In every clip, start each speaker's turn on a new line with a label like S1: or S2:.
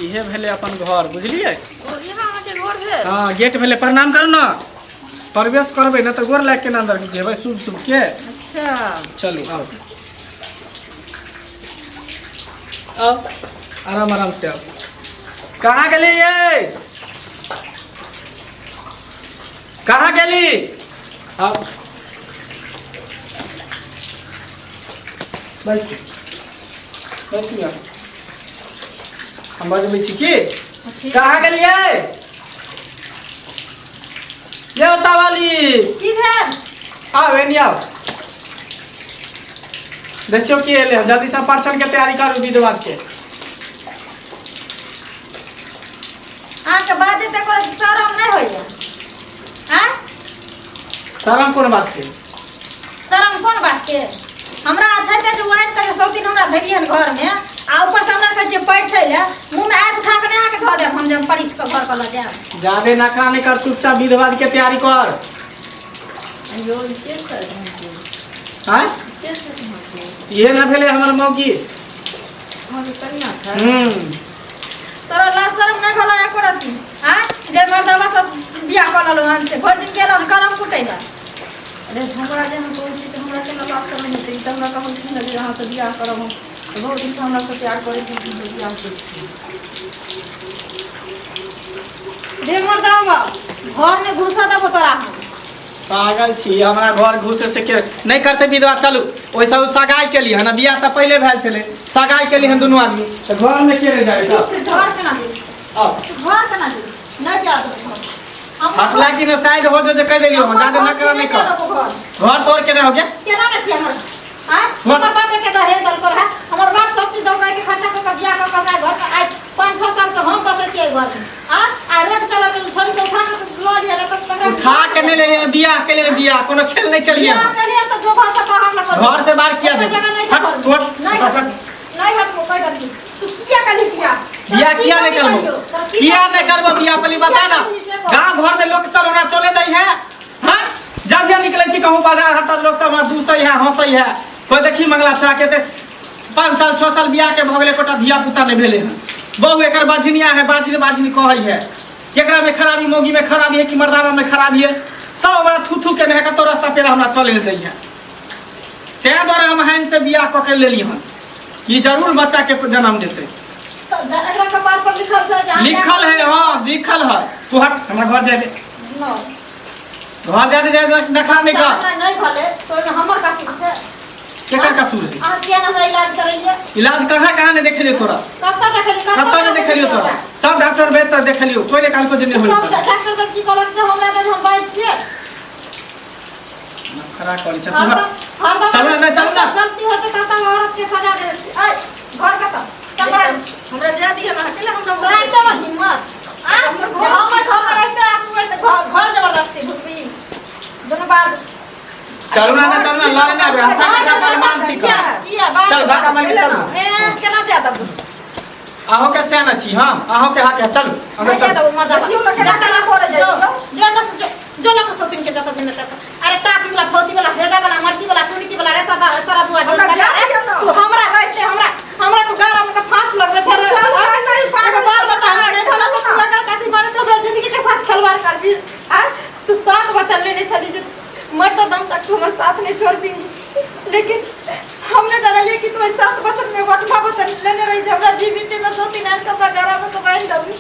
S1: इहे भेले अपन घर बुझलिए। हाँ गेट भेले। प्रणाम करू ना, प्रवेश करबे ना तो गोर लाग के अंदर जेबै शुभ शुभ के।
S2: अच्छा
S1: चलू आओ आओ आराम आराम से आओ। कहाँ गेली ये, कहाँ गेली? आओ बैठ बैठिए। हम बजबै छी की कहाँ गेलिए? ये होता वाली
S2: की है?
S1: आओ एनी आओ। देखियो की एले जल्दी से परछन के तैयारी करू विधवा के।
S2: के बाजे तक शरम नहीं होइए? हां
S1: शरम कोन बात के?
S2: शरम कोन बात के? हमरा अच्छा के जो वाइट के सब दिन हमरा धरियन घर में आ ऊपर से हमरा के जे पैठ छैले मुंह में आग उठा के नहीं आके धो दे। हम जब परीछ के घर पर ल जाए
S1: जादे नखरा नहीं कर, चुपचाप विधवा के तैयारी कर।
S2: अयो के कर
S1: हां ये ना भेले हमर मौगी।
S2: हम कन्या था तोरा ला शरम नहीं भला एक रति। हां जे मर्दवा सब बियाह कर ललो हम से भर दिन केला करम कुटैला। अरे हमरा जे हम कहै छी हमरा के ना बात करम नहीं त हमरा कहै छी ना जे अहाँ से बियाह करब हम बहुत दिन से हमरा से प्यार करे छी बियाह के दे मर्दवा घर में घुसा दब तोरा हम
S1: पागल छी। हमरा घर घुसे से के नहीं करते विधवा। चलू ओइ सब सगाई के लिए है ना, बियाह त पहले भेल छले, सगाई के लिए हम दोनों आदमी तो घर में के रह जाएगा।
S2: घर केना दे?
S1: आओ
S2: घर केना दे? नहीं जा दो
S1: हट लागी ना साइड हो जो कह देलियो हम जादे नखरा नहीं कर। घर तोड़ के रह हो गया
S2: केना के छी हमर? हां हमर बाप के दहेज दल कर है। हमर बाप सब चीज दौड़ा के खर्चा कर बियाह कर हमरा घर का आज 5-6 साल से हम बसे छी घर में। हां आ रोड चला के छोड़ी के उठा के लो लिया लटक
S1: उठा के नहीं ले बियाह के लिए बियाह कोनो खेल नहीं के लिए।
S2: बियाह के लिए तो जो घर से बाहर लगा
S1: घर से बाहर किया जाए। हट हट
S2: नहीं हट कोई बात नहीं। तू क्या कर लिया?
S1: बियाह किया नहीं करबो, किया नहीं करबो बियाह पहले बता ना। गांव घर में लोग सब हमरा चले दई है। हां जब जे निकले छी कहूं बाजार हाट लोग सब हमरा दूसई है हंसई है। कोई देखी मंगला छा के 5 साल 6 साल बियाह के भगले कोटा धिया पुता नहीं भेले हैं। बहु एकर बाझिनिया है, बाझिन बाझिन कहै है। केकरा में खराबी, मौगी में खराबी है कि मर्दाना में खराबी है, सब हमरा थू थू के नहीं तो रास्ता पेरा हमरा चले दई है। ते द्वारा हम हन से बियाह क के लेली हन कि जरूर बच्चा के जन्म देते।
S2: तो एकरा कपार पर
S1: लिखल है। हां लिखल है। तू हट हमरा घर जाए दे।
S2: नो
S1: घर जाते जाए नखरा नहीं कर।
S2: नहीं भले तो हमर का की है?
S1: केकर कसूर है?
S2: आ किया ना इलाज करैले?
S1: इलाज कहाँ नहीं देखलियो तोरा?
S2: कत्ता देखली?
S1: कत्ता नहीं देखलियो तोरा? सब डॉक्टर बेद तक देखलियो, कोई ने काल को जने होई।
S2: सब डॉक्टर बच्ची कलर से हमरा दे हम बात छिए।
S1: खरा कर छ
S2: चल
S1: ना चल ना।
S2: गलती होते कत्ता औरत के सजा दे। ए घर कत्ता? चल हमरा दे दिए ना अकेले हम सब रात दे हिम्मत। आ हम रहते आप घर जबरदस्ती घुसबी दोनों बार।
S1: चल ना लड़े ना हम सब का फरमान छी कर। चल भागा मार के चल।
S2: ए केना जाता?
S1: आहो के सेना छी हम, आहो के हाथ चल अंदर चल।
S2: जाता ना पड़े जो लोग सोचिन के जाता दिन तक। अरे टाटी वाला भौती वाला हेदा वाला मट्टी वाला टुलकी वाला रे सारा दुआ तू हमरा रहते हमरा तो गारा में फांस लगबे छे। नहीं पागल बार बता हमरा नहीं भला तो लगा काटी मारे तो हमरा जिंदगी के साथ खिलवाड़ कर दी। हां तू 7 बच्चा लेने चली जे मर तो दम तक हमर साथ नहीं छोड़ दी। लेकिन हमने डरलिए कि तू 7 बच्चा में वटवा बच्चा लेने रही। हमरा जीवित में 2-3 आज का गारा में तो बैठ जाबी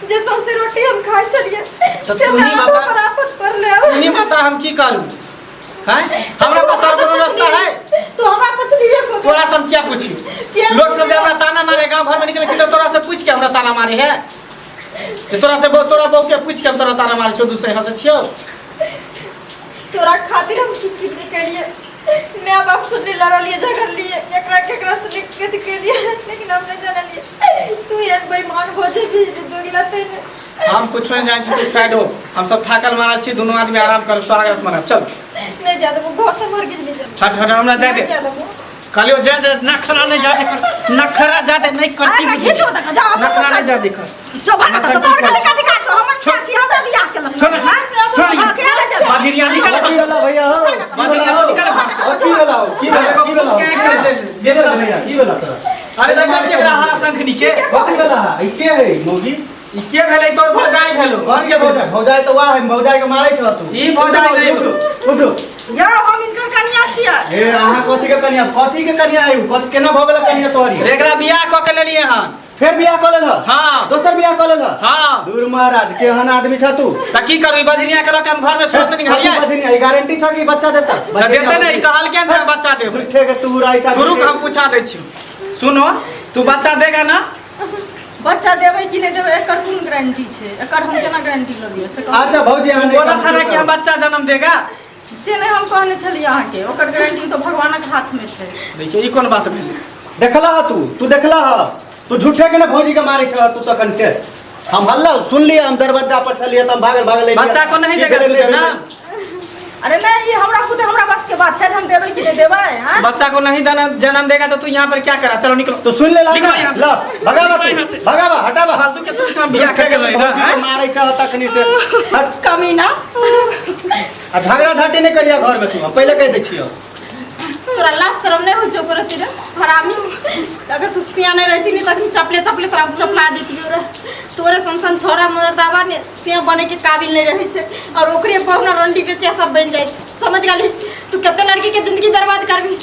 S2: जे सबसे रोटी हम खाई चलिए
S1: तो तू नहीं बता
S2: कर ले।
S1: नहीं बता हम की करूं? हैं हमरा पास और कोनो रास्ता है?
S2: तू हमरा कुछ लिए को
S1: तोरा सब क्या पूछी? लोग सब हमरा ताना मारे, गांव घर में निकले छी तो तोरा से पूछ के हमरा ताना मारे है। तो तोरा बहु के पूछ के हम तोरा ताना मारे छो दूसरे हंसे छियो।
S2: तोरा खातिर हम की के लिए मैं बाप से लड़ लिए झगड़ लिए एकरा से लिख के लिए। लेकिन हम नहीं जान लिए तू एक बेईमान हो जे भी दोगी लते
S1: हम कुछ नहीं जान छी। तू साइड हो, हम सब थाकल मारल छी, दोनों आदमी आराम कर स्वागत मना। चल
S2: नहीं जा दे घर से मर गेली।
S1: हट हट हमरा जाए दे। कालियो जाए दे। नखरा नहीं जाए कर, नखरा जाते नहीं करती। नखरा नहीं जाए कर
S2: जो भागा तो तोड़ के दिखा छो हमर साथी हमरा बियाह के लग। हां केला जा
S1: बाजिरिया निकल
S3: भैया हो
S1: बाजिरिया निकल।
S3: की बोला की बोला दे दे भैया की बोला तोरा
S1: अरे देखै छी एकरा हरा शंखनी के
S3: कथी वाला है? ई के है मोगी?
S1: ई के भेलै तोर भौजाई भेलो
S3: घर के भौजाई भौजाई तो वाह है, भौजाई के मारै छ तू।
S1: ई भौजाई नहीं भेलो
S3: उठो।
S2: या हम इनकर कन्या छियै।
S3: ए अहाँ कथी के कन्या है? कथी केना भऽ गेल कन्या तोहरी?
S1: एकरा बियाह क के लेलिए हन।
S3: फिर बियाह कऽ लेल?
S1: हाँ।
S3: दोसर बियाह कऽ लेल?
S1: हाँ।
S3: दूर महाराज केहन आदमी छ तू?
S1: त की करबी बजनिया के लकन घर में सोत नहीं हरिया
S3: बजनी गारंटी छ कि बच्चा देता?
S1: त देते नहीं कहल के अंदर बच्चा देब
S3: झूठे के तू राई छ।
S1: गुरु हम पूछा दै छी सुनो तू बच्चा देगा ना
S2: बच्चा देबै कि नहीं देबै एकर कोन गारंटी छै? एकर हम केना गारंटी ललियै से कहू।
S3: अच्छा भौजी
S1: तू बोला था ना कि हम बच्चा जन्म देगा
S2: से नहीं हम कहने छलियै अहाँ के ओकर गारंटी तो भगवानक हाथ में छै।
S1: देखिए ई कोन बात भेलै
S3: देखला ह तू देखला ह तू झूठे के ना भौजी के मारे छ तू तखन से। हम हल्ला सुन लिया, हम दरवाजा पर चलिए त हम भागल
S1: बच्चा को नहीं देगा तुझे ना
S2: अरे नहीं ये हमरा खुद हमरा बस के बात छै, हम देबै कि नहीं देबै? हां
S1: बच्चा को नहीं जन्म देगा तो तू यहाँ पर क्या करा? चलो निकलो
S3: तो सुन ले ला
S1: निकलो यहाँ से।
S3: ला भगावा
S1: निकलो यहाँ से।
S3: तू भगावा हटावा
S1: फालतू के तू सब बियाह कर गेलै ना
S3: भौजी के मारे छ तखनी से। हट
S2: कमीना
S3: आ झगड़ा झाटी नहीं करिया घर में तू, हम पहले कह दै छियो।
S2: तोरा लाज शरम नहीं हो जो करती रे हरामी। अगर तू सिया नहीं रहती नहीं तखनी चपले तोरा चपला देती रे। तोरे संसन छोरा मर्दावा ने से बने के काबिल नहीं रहे छे और ओकरे बहुना रंडी बेचे सब बन जाए छे। समझ गेली तू कितने लड़की के जिंदगी बर्बाद करबी?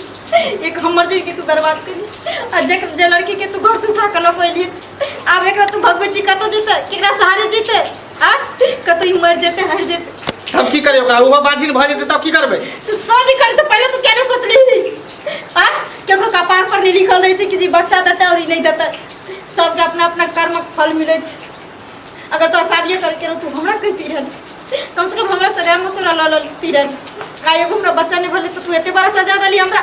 S2: एक हमर जी के तू बर्बाद करी आ जे लड़की के तू घर से उठा के लो एली आब एकरा तू भगवे जी कतो जीते केकरा सहारे जीते? आ कतो ही मर जेते हट जेते
S1: हम की करे ओकरा ओहो बाजिन भ जेते तब की करबे?
S2: शादी करे से पहले तू क्या नहीं सोचली? आ केकरो कपार पर नहीं लिखल रहे कि जी बच्चा देता और ई नहीं देता। सबके अपना अपना कर्मक फल मिले छे। अगर तो शादी करके तू हमरा कहती रह कम से कम हमरा से रेम मसूरा ल लती रह का एगो हमरा बच्चा नहीं भले तो तू एते बड़ा सजा दली हमरा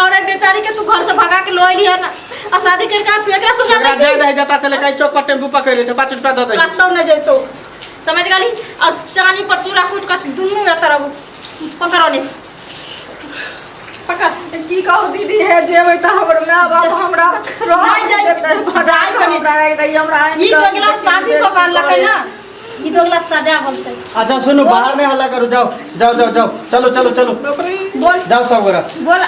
S2: और ए बेचारी के तू घर से भगा के लो आइली है ना आ शादी करके तू एकरा सजा
S1: एकरा
S2: दे
S1: जाय रह जाता से लेके चौक पर टेम्पू पकड़ ले तो 5 रुपया दे दे
S2: कतो न जइतो। समझ गेली और चानी पर चूरा कूट के दुन्नु या तरह पकड़ो ने पकड़
S4: की कहू दीदी है जेबै त हमर माय बाप हमरा
S2: नहीं जाई भगाई कने
S4: हमरा
S2: ई तो अगला शादी को कर लकै ना ई तो अगला सजा बोलतै।
S3: अच्छा सुनो बाहर में हल्ला करो, जाओ चलो
S2: बोल
S3: जाओ सब गोरा।
S2: बोल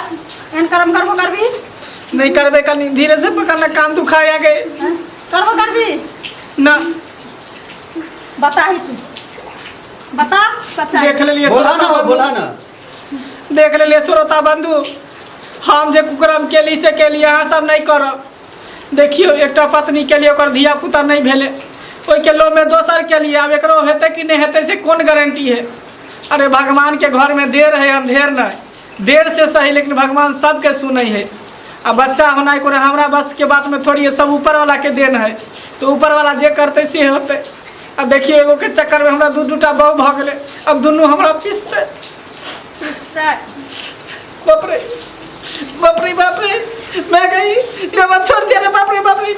S2: एन कर्म करबो करबी
S1: नहीं करबे कनी धीरे से पकड़ना काम दुखाया गए
S2: करबो करबी
S1: ना
S2: बता ही तू बता सच्चाई
S1: देख लेलिए
S3: बोला ना
S1: देख लेलिए श्रोता बंधु हम जे कुकरम केली से के लिए अहाँ सब नहीं करब। देखियो एकटा पत्नी के लिए ओकर धिया पुता नहीं भेले ओई के लो में दोसर के लिए अब एकरो हेते कि नहीं हेते से कौन गारंटी है? अरे भगवान के घर में देर है अंधेर नहीं, देर से सही लेकिन भगवान सबके सुनै है। अब बच्चा होना को हमरा बस के बात में थोड़ी है, सब ऊपर वाला के देन है तो ऊपर वाला जे करते से होते। अब देखिए एगो के चक्कर में हमरा दूटा बहू भ गेले, अब दुनू हमरा पिसते बाप रे।